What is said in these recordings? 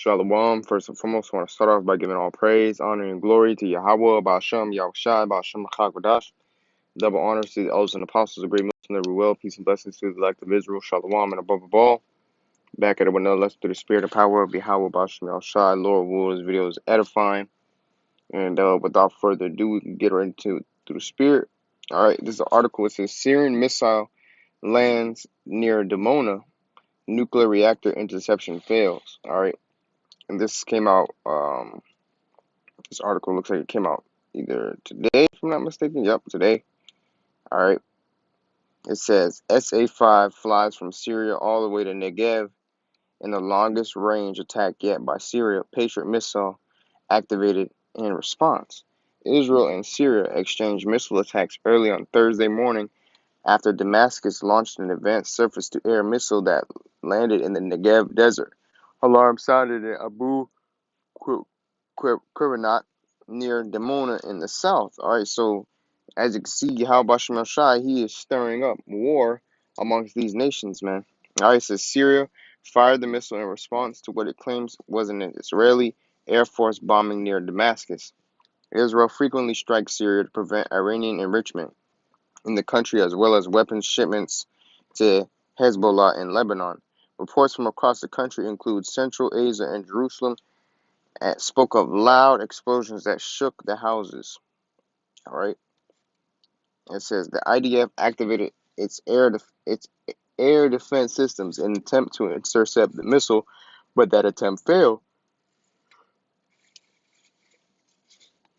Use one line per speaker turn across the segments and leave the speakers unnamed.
Shalom. First and foremost, I want to start off by giving all praise, honor, and glory to Yahweh, Ba'ashem, Yahushai, Ba'ashem, Chagwadash. Double honors to the elders and apostles of great Muslim, every will, peace and blessings to the elect of Israel, Shalom, and above all, back at it with another lesson through the spirit and power of Yahweh, Ba'ashem, Yahushai. Lord, will this video is edifying. And without further ado, we can get right into it through the spirit. All right, this is an article. It says Syrian missile lands near Dimona, nuclear reactor interception fails. All right. And this came out, this article looks like it came out either today, if I'm not mistaken. Yep, today. All right. It says SA-5 flies from Syria all the way to Negev in the longest range attack yet by Syria. Patriot missile activated in response. Israel and Syria exchanged missile attacks early on Thursday morning after Damascus launched an advanced surface-to-air missile that landed in the Negev desert. Alarm sounded in Abu Quirnat near Dimona in the south. All right, so as you can see, Yahweh Shem Shai, he is stirring up war amongst these nations, man. All right, it says Syria fired the missile in response to what it claims was an Israeli Air Force bombing near Damascus. Israel frequently strikes Syria to prevent Iranian enrichment in the country, as well as weapons shipments to Hezbollah in Lebanon. Reports from across the country include Central Asia and Jerusalem spoke of loud explosions that shook the houses. All right. It says the IDF activated its air defense systems in an attempt to intercept the missile, but that attempt failed.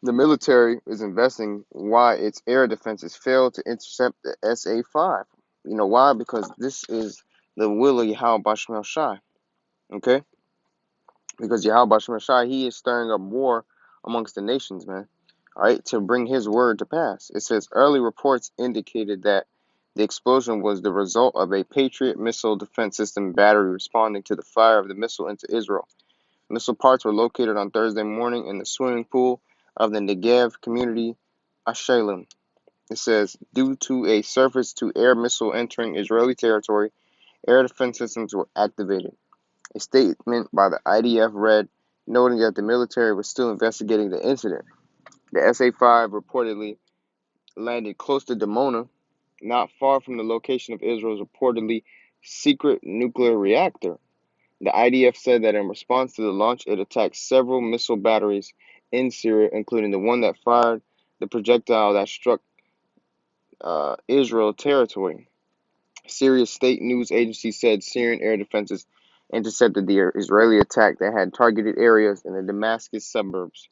The military is investigating why its air defenses failed to intercept the SA-5. You know why? Because this is the will of Yahweh Bashmel Shai. Okay? Because Yahweh Bashmel Shai, he is stirring up war amongst the nations, man. All right, to bring his word to pass. It says early reports indicated that the explosion was the result of a Patriot missile defense system battery responding to the fire of the missile into Israel. Missile parts were located on Thursday morning in the swimming pool of the Negev community, Ashelon. It says, due to a surface-to-air missile entering Israeli territory, air defense systems were activated. A statement by the IDF read, noting that the military was still investigating the incident. The SA-5 reportedly landed close to Dimona, not far from the location of Israel's reportedly secret nuclear reactor. The IDF said that in response to the launch, it attacked several missile batteries in Syria, including the one that fired the projectile that struck Israel territory. Syria's state news agency said Syrian air defenses intercepted the Israeli attack that had targeted areas in the Damascus suburbs.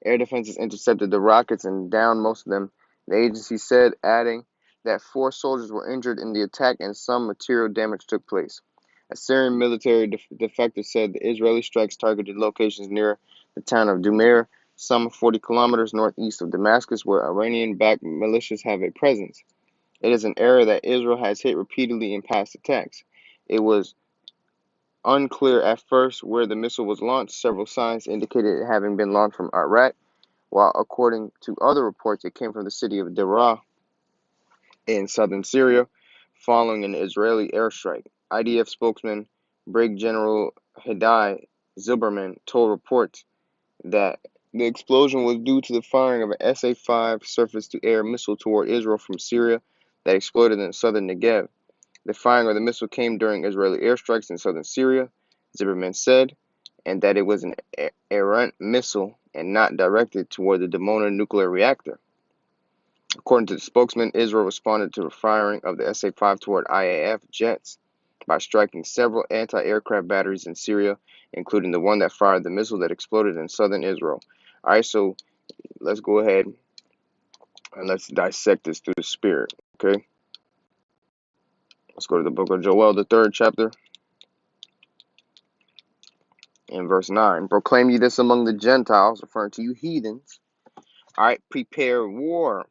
Air defenses intercepted the rockets and downed most of them, the agency said, adding that 4 soldiers were injured in the attack and some material damage took place. A Syrian military defector said the Israeli strikes targeted locations near the town of Dumair, some 40 kilometers northeast of Damascus, where Iranian-backed militias have a presence. It is an area that Israel has hit repeatedly in past attacks. It was unclear at first where the missile was launched. Several signs indicated it having been launched from Iraq, while according to other reports, it came from the city of Deraa in southern Syria, following an Israeli airstrike. IDF spokesman Brig General Hidai Zilberman told reports that the explosion was due to the firing of an SA-5 surface-to-air missile toward Israel from Syria that exploded in southern Negev. The firing of the missile came during Israeli airstrikes in southern Syria, Zilberman said, and that it was an errant missile and not directed toward the Dimona nuclear reactor. According to the spokesman, Israel responded to the firing of the SA-5 toward IAF jets by striking several anti-aircraft batteries in Syria, including the one that fired the missile that exploded in southern Israel. All right, so let's go ahead and let's dissect this through the spirit, okay? Let's go to the book of Joel, the 3rd chapter, in verse 9. Proclaim ye this among the Gentiles, referring to you heathens. All right, prepare war.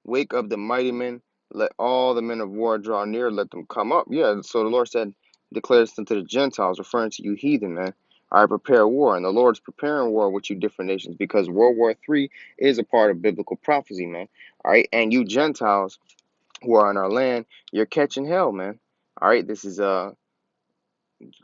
Wake up the mighty men. Let all the men of war draw near. Let them come up. Yeah, so the Lord said, declare this unto the Gentiles, referring to you heathen, man. All right, prepare war. And the Lord's preparing war with you different nations, because World War III is a part of biblical prophecy, man. All right, and you Gentiles who are in our land, you're catching hell, man. All right, this is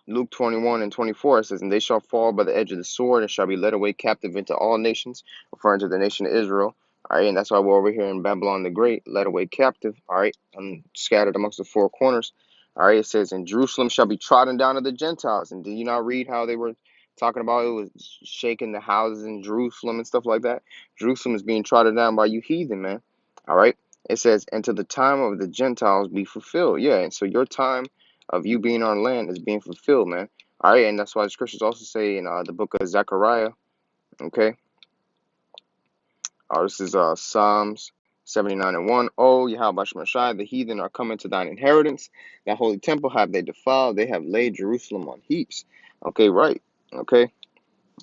Luke 21:24, it says, and they shall fall by the edge of the sword and shall be led away captive into all nations, referring to the nation of Israel. All right, and that's why we're over here in Babylon the Great, led away captive, all right, and scattered amongst the four corners. All right, it says, and Jerusalem shall be trodden down of the Gentiles. And did you not read how they were talking about it was shaking the houses in Jerusalem and stuff like that? Jerusalem is being trodden down by you heathen, man. All right, it says, and to the time of the Gentiles be fulfilled. Yeah, and so your time of you being on land is being fulfilled, man. All right, and that's why the scriptures also say in the book of Zechariah, okay? This is Psalms 79:1. Oh, Yahweh Shemashai, the heathen are coming to thine inheritance. That holy temple have they defiled. They have laid Jerusalem on heaps. Okay, right. Okay.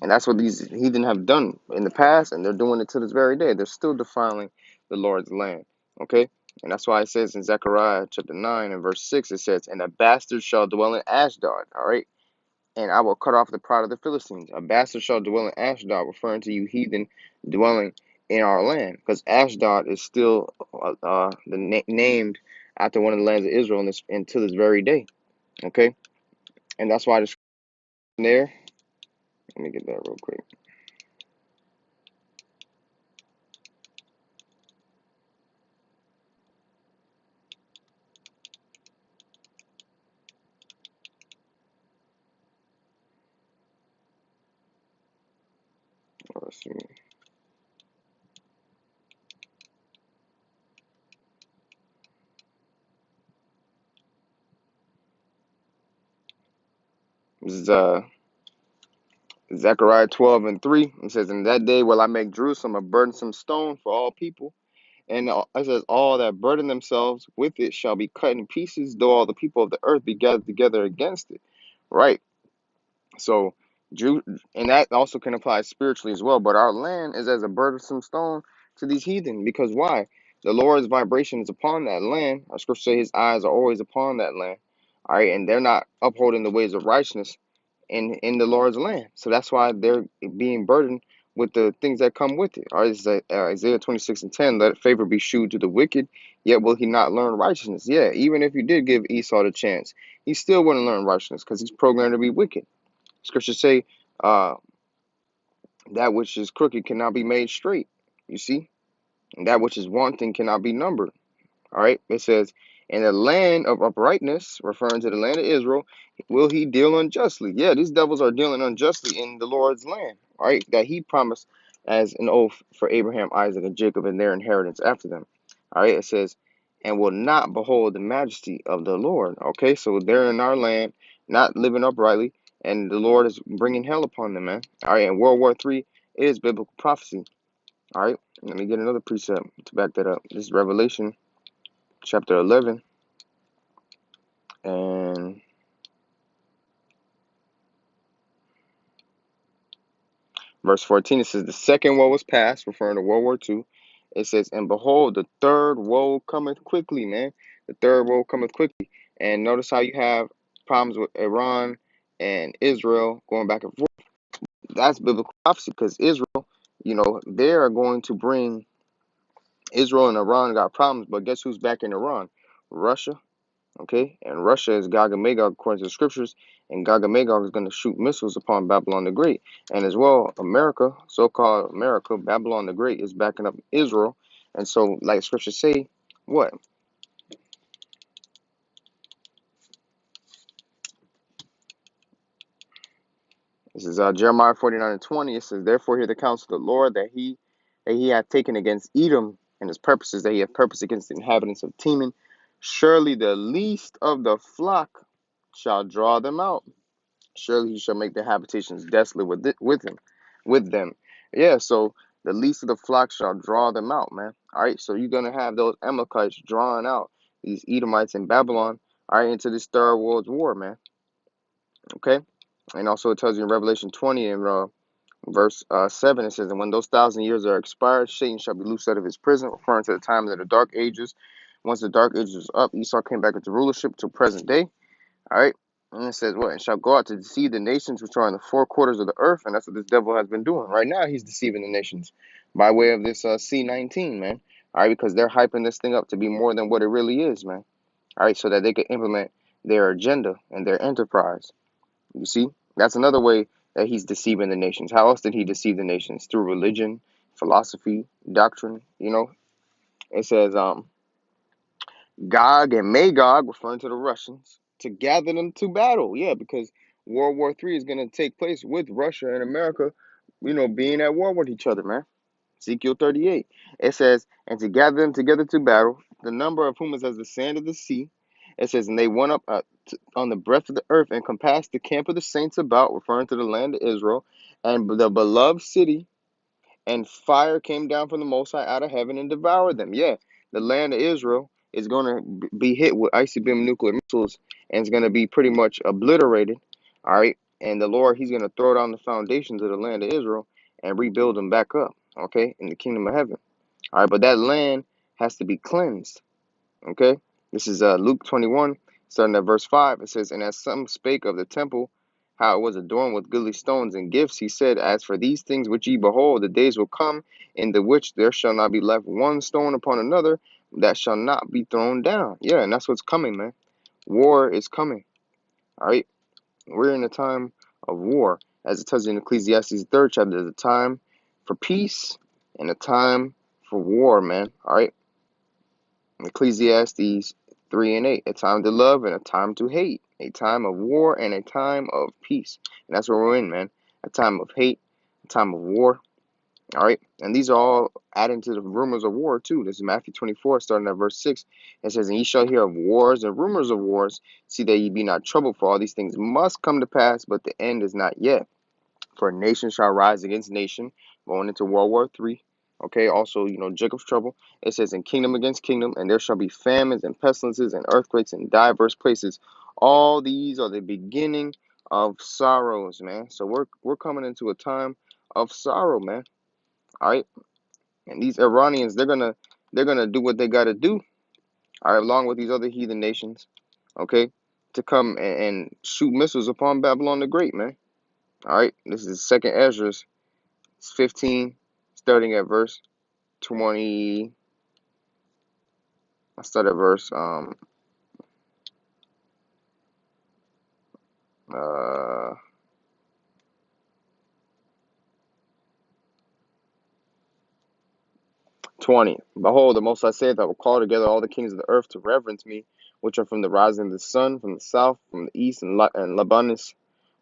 And that's what these heathen have done in the past, and they're doing it to this very day. They're still defiling the Lord's land. Okay? And that's why it says in Zechariah chapter 9 and verse 6, it says, and a bastard shall dwell in Ashdod. All right? And I will cut off the pride of the Philistines. A bastard shall dwell in Ashdod, referring to you heathen dwelling in our land. Because Ashdod is still named after one of the lands of Israel and to this very day. Okay? And that's why this there. Let me get that real quick. Let's see. This is Zechariah 12:3. It says, in that day will I make Jerusalem a burdensome stone for all people. And it says, all that burden themselves with it shall be cut in pieces, though all the people of the earth be gathered together against it. Right. So, and that also can apply spiritually as well. But our land is as a burdensome stone to these heathen. Because why? The Lord's vibration is upon that land. Our scripture says his eyes are always upon that land. All right. And they're not upholding the ways of righteousness in the Lord's land. So that's why they're being burdened with the things that come with it. All right, it's Isaiah 26:10, let favor be shewed to the wicked, yet will he not learn righteousness. Yeah, even if you did give Esau the chance, he still wouldn't learn righteousness because he's programmed to be wicked. Scriptures say uh, that which is crooked cannot be made straight, you see? And that which is wanting cannot be numbered. All right, it says, in the land of uprightness, referring to the land of Israel, will he deal unjustly? Yeah, these devils are dealing unjustly in the Lord's land, all right, that he promised as an oath for Abraham, Isaac, and Jacob and their inheritance after them. All right, it says, and will not behold the majesty of the Lord. Okay, so they're in our land, not living uprightly, and the Lord is bringing hell upon them, man. All right, and World War III is biblical prophecy. All right, let me get another precept to back that up. This is Revelation chapter 11 and verse 14. It says, the second woe was past, referring to World War II. It says, and behold, the third woe cometh quickly, man. The third woe cometh quickly. And notice how you have problems with Iran and Israel going back and forth. That's biblical prophecy because Israel, they are going to bring Israel and Iran got problems, but guess who's back in Iran? Russia. Okay, and Russia is Gog and Magog according to the scriptures, and Gog and Magog is going to shoot missiles upon Babylon the Great. And as well, America, so-called America, Babylon the Great is backing up Israel. And so, like scriptures say, what? This is Jeremiah 49:20. It says, therefore hear the counsel of the Lord that he hath taken against Edom, and his purposes that he hath purposed against the inhabitants of Teman. Surely the least of the flock shall draw them out. Surely he shall make their habitations desolate with them. Yeah, so the least of the flock shall draw them out, man. All right, so you're gonna have those Amalekites drawing out these Edomites in Babylon, all right, into this third world war, man. Okay, and also it tells you in Revelation 20 and verse 7, it says, and when those 1,000 years are expired, Satan shall be loosed out of his prison, referring to the times of the dark ages. Once the dark ages was up, Esau came back into rulership to present day. All right. And it says, what? And shall go out to deceive the nations which are in the four quarters of the earth. And that's what this devil has been doing. Right now, he's deceiving the nations by way of this C-19, man. All right. Because they're hyping this thing up to be more than what it really is, man. All right. So that they can implement their agenda and their enterprise. You see, that's another way that he's deceiving the nations. How else did he deceive the nations? Through religion, philosophy, doctrine. It says Gog and Magog, referring to the Russians, to gather them to battle. Yeah, because World War III is going to take place with Russia and America, being at war with each other, man. Ezekiel 38. It says, and to gather them together to battle, the number of whom is as the sand of the sea. It says, and they went up on the breadth of the earth and compassed the camp of the saints about, referring to the land of Israel, and the beloved city, and fire came down from the Most High out of heaven and devoured them. Yeah, the land of Israel is going to be hit with ICBM nuclear missiles, and it's going to be pretty much obliterated. All right, and the Lord, He's going to throw down the foundations of the land of Israel and rebuild them back up. Okay, in the kingdom of heaven. All right, but that land has to be cleansed. Okay, this is Luke 21, starting at verse 5. It says, and as some spake of the temple, how it was adorned with goodly stones and gifts, he said, as for these things which ye behold, the days will come in the which there shall not be left one stone upon another that shall not be thrown down. Yeah, and that's what's coming, man. War is coming. All right, we're in a time of war. As it tells you in Ecclesiastes 3rd chapter, there's a time for peace and a time for war, man. All right, Ecclesiastes 3 and 8, a time to love and a time to hate, a time of war and a time of peace. And that's where we're in, man. A time of hate, a time of war. All right. And these are all adding to the rumors of war, too. This is Matthew 24, starting at verse 6. It says, and ye shall hear of wars and rumors of wars. See that ye be not troubled, for all these things must come to pass, but the end is not yet. For nation shall rise against nation, going into World War III. Okay, also, Jacob's trouble. It says, in kingdom against kingdom, and there shall be famines and pestilences and earthquakes in diverse places. All these are the beginning of sorrows, man. So we're coming into a time of sorrow, man. All right, and these Iranians, they're gonna do what they gotta do. All right, along with these other heathen nations, okay, to come and shoot missiles upon Babylon the Great, man. All right, this is Second Ezra 15, starting at verse 20. I start at verse uh 20. Behold, the Most High saith, I will call together all the kings of the earth to reverence me, which are from the rising of the sun, from the south, from the east, and Libanus,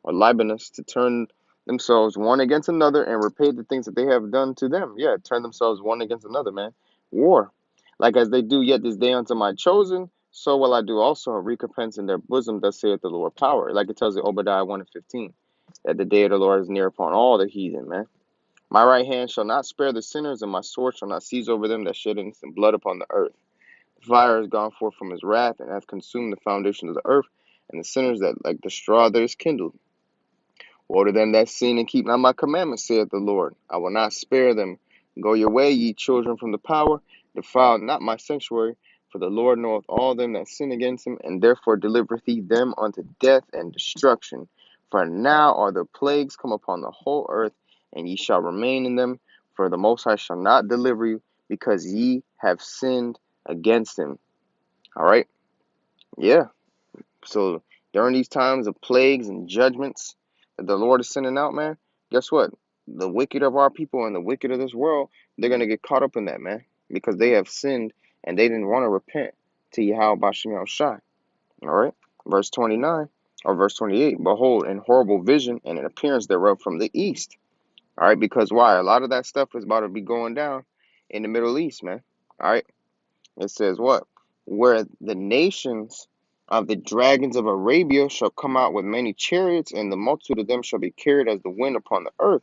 to turn themselves one against another and repay the things that they have done to them. Yeah, turn themselves one against another, man. War. Like as they do yet this day unto my chosen, so will I do also a recompense in their bosom, thus saith the Lord power. Like it tells you Obadiah 1 and 15, that the day of the Lord is near upon all the heathen, man. My right hand shall not spare the sinners, and my sword shall not seize over them that shed innocent blood upon the earth. The fire has gone forth from his wrath, and hath consumed the foundations of the earth, and the sinners that like the straw that is kindled. Woe to them that sin and keep not my commandments, saith the Lord. I will not spare them. Go your way, ye children from the power. Defile not my sanctuary. For the Lord knoweth all them that sin against him, and therefore delivereth he them unto death and destruction. For now are the plagues come upon the whole earth, and ye shall remain in them. For the Most High shall not deliver you, because ye have sinned against him. All right? Yeah. So during these times of plagues and judgments that the Lord is sending out, man, guess what? The wicked of our people and the wicked of this world, they're going to get caught up in that, man, because they have sinned and they didn't want to repent to Yahweh Bashem Yahushai. All right? Verse 29 or verse 28, behold, in horrible vision and an appearance thereof from the east. All right? Because why? A lot of that stuff is about to be going down in the Middle East, man. All right? It says what? Where the nations of the dragons of Arabia shall come out with many chariots, and the multitude of them shall be carried as the wind upon the earth,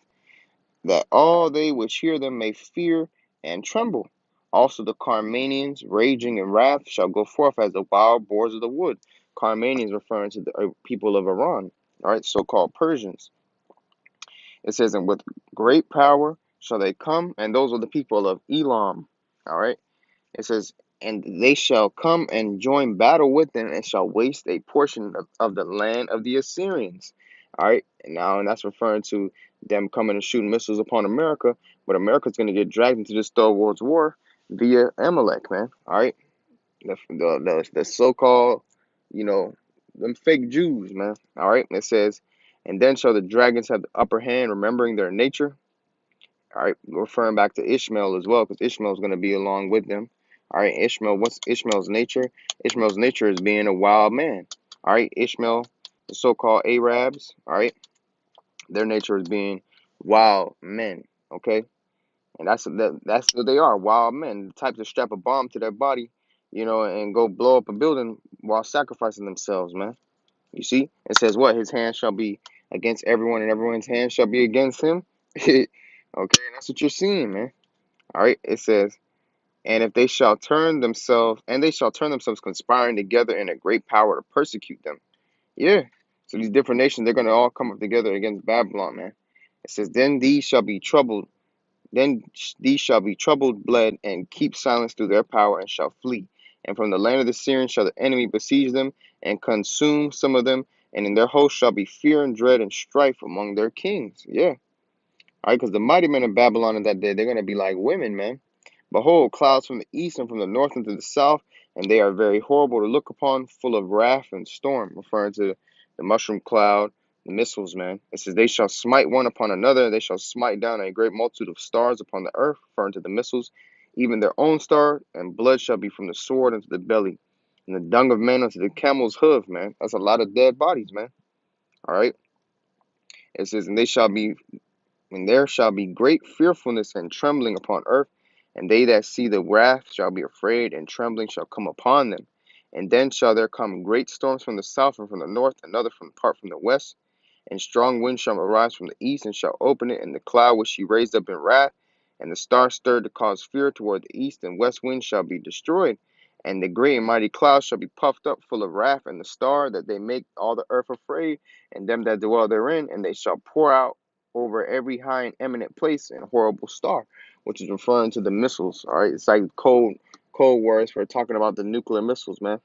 that all they which hear them may fear and tremble. Also the Carmanians, raging in wrath, shall go forth as the wild boars of the wood. Carmanians referring to the people of Iran, all right, so-called Persians. It says, and with great power shall they come, and those are the people of Elam, all right. It says, and they shall come and join battle with them and shall waste a portion of the land of the Assyrians. All right. And that's referring to them coming and shooting missiles upon America. But America's going to get dragged into this Third World War via Amalek, man. All right. The so-called, them fake Jews, man. All right. It says, And then shall the dragons have the upper hand, remembering their nature. All right, referring back to Ishmael as well, because Ishmael is going to be along with them. All right, Ishmael, what's Ishmael's nature? Ishmael's nature is being a wild man. All right, Ishmael, the so-called Arabs, all right, their nature is being wild men, okay? And that's what they are, wild men, the type to strap a bomb to their body, and go blow up a building while sacrificing themselves, man. You see? It says what? His hand shall be against everyone, and everyone's hand shall be against him. Okay, and that's what you're seeing, man. All right, it says, and if they shall turn themselves, and they shall turn themselves conspiring together in a great power to persecute them. Yeah. So these different nations, they're going to all come up together against Babylon, man. It says, then these shall be troubled, bled, and keep silence through their power, and shall flee. And from the land of the Syrians shall the enemy besiege them, and consume some of them, and in their host shall be fear and dread and strife among their kings. Yeah. All right, because the mighty men of Babylon in that day, they're going to be like women, man. Behold, clouds from the east and from the north and to the south, and they are very horrible to look upon, full of wrath and storm, referring to the mushroom cloud, the missiles, man. It says, they shall smite one upon another, and they shall smite down a great multitude of stars upon the earth, referring to the missiles, even their own star, and blood shall be from the sword unto the belly, and the dung of men unto the camel's hoof, man. That's a lot of dead bodies, man. All right. It says, and there shall be great fearfulness and trembling upon earth, and they that see the wrath shall be afraid, and trembling shall come upon them. And then shall there come great storms from the south and from the north, another part from the west, and strong winds shall arise from the east, and shall open it, and the cloud which she raised up in wrath, and the star stirred to cause fear toward the east, and west wind shall be destroyed. And the great and mighty cloud shall be puffed up full of wrath, and the star that they make all the earth afraid, and them that dwell therein, and they shall pour out over every high and eminent place and horrible star, which is referring to the missiles. All right, it's like cold words for talking about the nuclear missiles, man.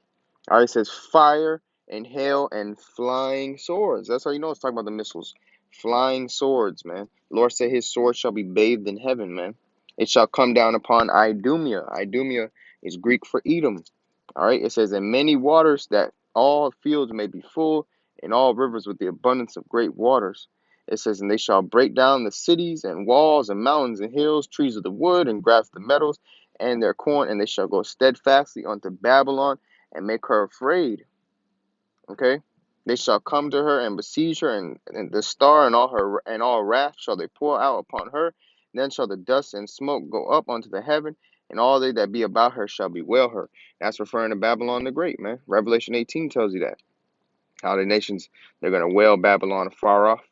All right, it says fire and hail and flying swords. That's how you know it's talking about the missiles. Flying swords, man. The Lord said his sword shall be bathed in heaven, man. It shall come down upon Idumea. Idumea is Greek for Edom. All right, it says, in many waters that all fields may be full, and all rivers with the abundance of great waters. It says, and they shall break down the cities and walls and mountains and hills, trees of the wood and grass of the meadows, and their corn, and they shall go steadfastly unto Babylon and make her afraid. Okay, they shall come to her and besiege her, and the star and all wrath shall they pour out upon her. Then shall the dust and smoke go up unto the heaven, and all they that be about her shall bewail her. That's referring to Babylon the Great, man. Revelation 18 tells you that. How the nations, they're going to wail Babylon afar off.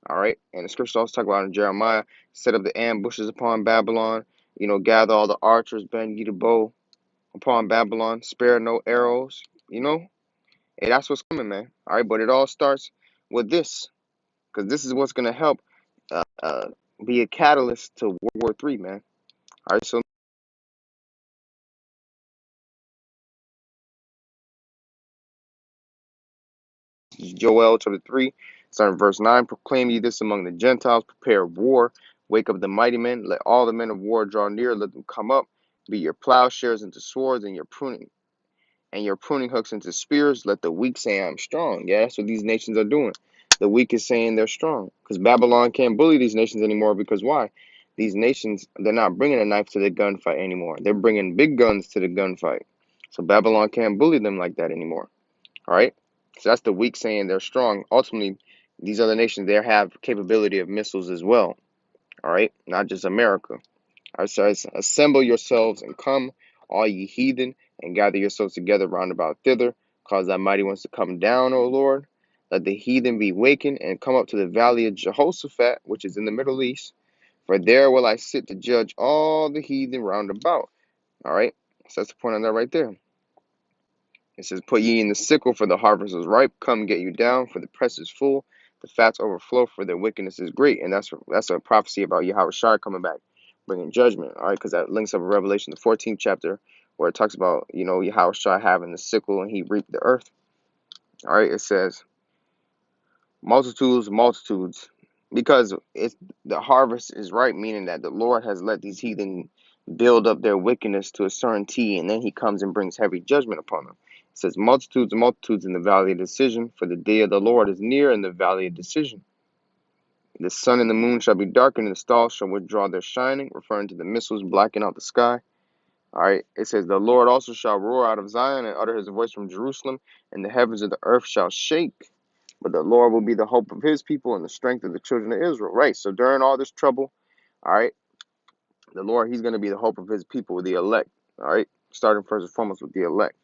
All right. And the scripture also talk about in Jeremiah, set up the ambushes upon Babylon, gather all the archers, bend ye the bow upon Babylon, spare no arrows, Hey, that's what's coming, man. All right. But it all starts with this, because this is what's going to help be a catalyst to World War III, man. All right. So Joel chapter 3, starting verse 9, proclaim ye this among the Gentiles, prepare war, wake up the mighty men, let all the men of war draw near, let them come up, be your plowshares into swords, and your pruning hooks into spears. Let the weak say I'm strong. Yeah, that's what these nations are doing. The weak is saying they're strong, because Babylon can't bully these nations anymore. Because why? These nations, they're not bringing a knife to the gunfight anymore. They're bringing big guns to the gunfight. So Babylon can't bully them like that anymore. All right. So that's the weak saying they're strong. Ultimately, these other nations, they have capability of missiles as well. All right. Not just America. All right. So it's, assemble yourselves and come, all ye heathen, and gather yourselves together round about thither. Cause thy mighty ones to come down, O Lord. Let the heathen be wakened and come up to the valley of Jehoshaphat, which is in the Middle East. For there will I sit to judge all the heathen round about. All right. So that's the point on that right there. It says, put ye in the sickle, for the harvest is ripe. Come get you down, for the press is full. The fats overflow, for their wickedness is great. And that's a prophecy about Yahweh coming back, bringing judgment. All right, because that links up in Revelation, the 14th chapter, where it talks about, Yahweh having the sickle and he reaped the earth. All right, it says, multitudes, because the harvest is ripe, meaning that the Lord has let these heathen build up their wickedness to a certain T, and then he comes and brings heavy judgment upon them. It says, multitudes and multitudes in the valley of decision, for the day of the Lord is near in the valley of decision. The sun and the moon shall be darkened, and the stars shall withdraw their shining, referring to the missiles blacking out the sky. All right, it says, the Lord also shall roar out of Zion and utter his voice from Jerusalem, and the heavens of the earth shall shake. But the Lord will be the hope of his people and the strength of the children of Israel. Right, so during all this trouble, all right, the Lord, he's going to be the hope of his people, the elect. All right, starting first and foremost with the elect.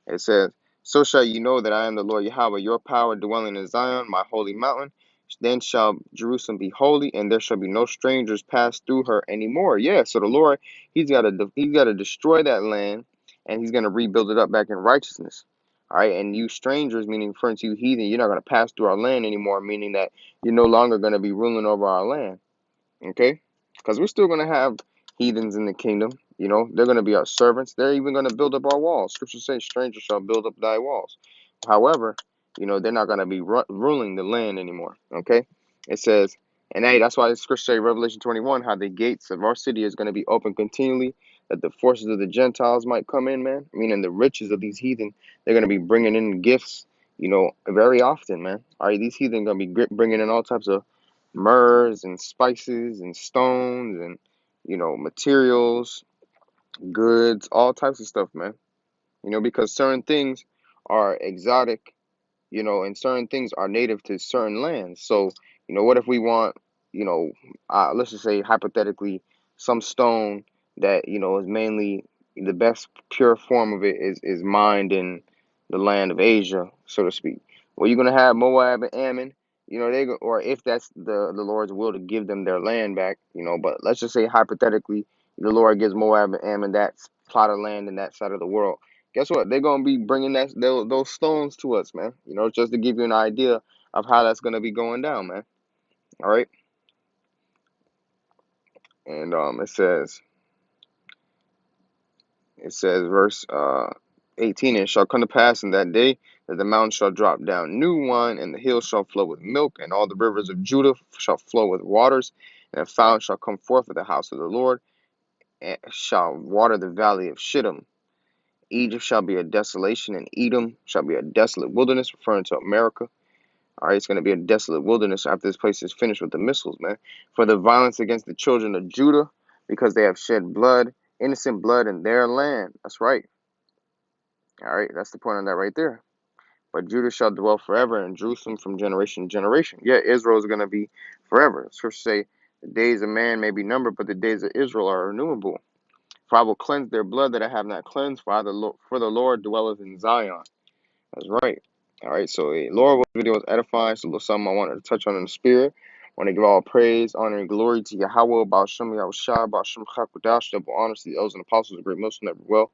It says, so shall you know that I am the Lord Yahweh, your power dwelling in Zion, my holy mountain. Then shall Jerusalem be holy, and there shall be no strangers pass through her anymore. Yeah, so the Lord, he's got to destroy that land, and he's going to rebuild it up back in righteousness. All right, and you strangers, meaning referring to you heathen, you're not going to pass through our land anymore, meaning that you're no longer going to be ruling over our land. Okay? Because we're still going to have heathens in the kingdom. You know, they're going to be our servants. They're even going to build up our walls. Scripture says, strangers shall build up thy walls. However, you know, they're not going to be ruling the land anymore. Okay? It says, and hey, that's why the scripture says, Revelation 21, how the gates of our city is going to be open continually, that the forces of the Gentiles might come in, man. Meaning the riches of these heathen, they're going to be bringing in gifts, you know, very often, man. All right, these heathen going to be bringing in all types of myrrhs and spices and stones and, you know, materials, goods, all types of stuff, man. You know, because certain things are exotic, you know, and certain things are native to certain lands. So, you know, what if we want, you know, let's just say hypothetically, some stone that, you know, is mainly the best pure form of it is mined in the land of Asia, so to speak. Well, you're gonna have Moab and Ammon, you know, or if that's the Lord's will to give them their land back, you know. But let's just say hypothetically, the Lord gives Moab and Ammon that plot of land in that side of the world. Guess what? They're gonna be bringing those stones to us, man. You know, just to give you an idea of how that's gonna be going down, man. All right, and it says verse 18, and it shall come to pass in that day that the mountains shall drop down new wine, and the hills shall flow with milk, and all the rivers of Judah shall flow with waters, and a fountain shall come forth of the house of the Lord, and shall water the valley of Shittim. Egypt shall be a desolation, and Edom shall be a desolate wilderness, referring to America. All right, it's going to be a desolate wilderness after this place is finished with the missiles, man. For the violence against the children of Judah, because they have shed blood, innocent blood in their land. That's right. All right, that's the point of that right there. But Judah shall dwell forever, and Jerusalem from generation to generation. Yeah, Israel is going to be forever. Scriptures say, the days of man may be numbered, but the days of Israel are innumerable. For I will cleanse their blood that I have not cleansed, for the Lord dwelleth in Zion. That's right. All right, so Lord, what video was edifying. So there's something I wanted to touch on in the spirit. I want to give all praise, honor, and glory to Yahweh, Baal Shem Yahushua, Baal Shem Chakudash, double honors to the elders and apostles of great Muslim, never well.